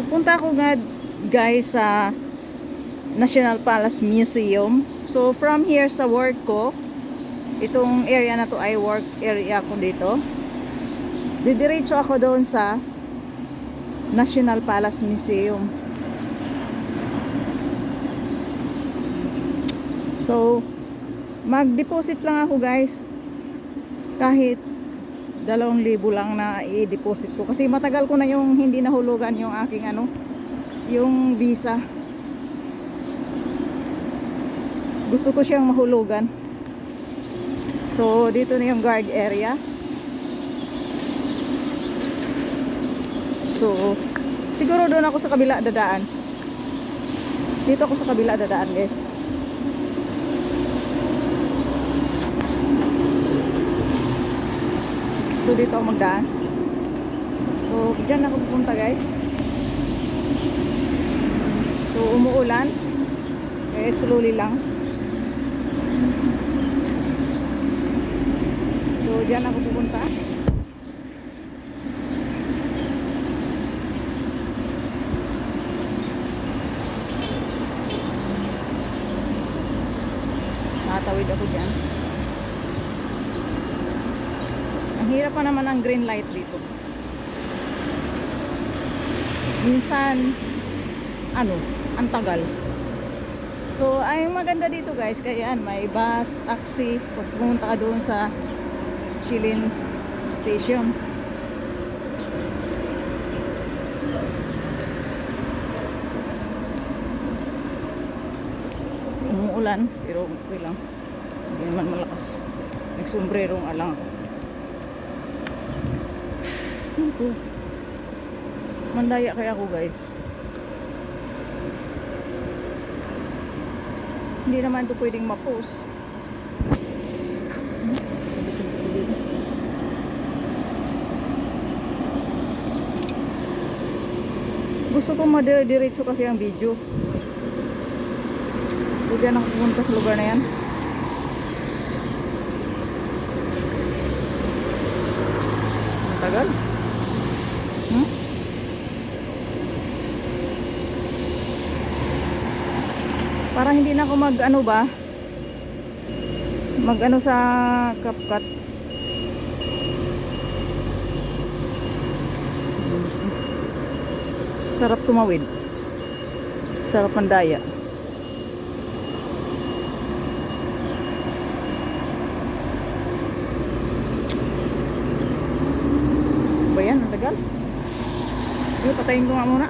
Punta ako nga guys sa National Palace Museum. So from here sa work ko, itong area na to ay work area ko dito. Didiretso ako doon sa National Palace Museum. So mag-deposit lang ako guys. Kahit 2,000 lang na i-deposit ko kasi matagal ko na yung hindi nahulugan yung aking yung visa. Gusto ko siyang mahulugan. So dito na yung guard area. So siguro doon ako sa kabila dadaan. Dito ako sa kabila dadaan guys. So dito ako magdaan. So dyan ako pupunta guys. So umuulan. Eh slowly lang. So dyan ako pupunta. Nakatawid ako dyan. Ang hirap pa naman ang green light dito. Minsan ang tagal. So ay maganda dito guys, kaya may bus, taxi pag pumunta ka doon sa Shilin Station. Umuulan pero okay lang, hindi naman malakas. Nagsombrerong alang ako. Mandaya kaya ako guys. Hindi naman ito pwedeng ma-post. Gusto ko madire-diretso kasi ang video. Bigyan ako pumunta sa lugar na yan. Ang tagal. Para hindi na ako mag-ano sa CapCut. Sarap tumawid. Sarap mandaya. Ba yan? Ang tagal. Patayin ko nga muna.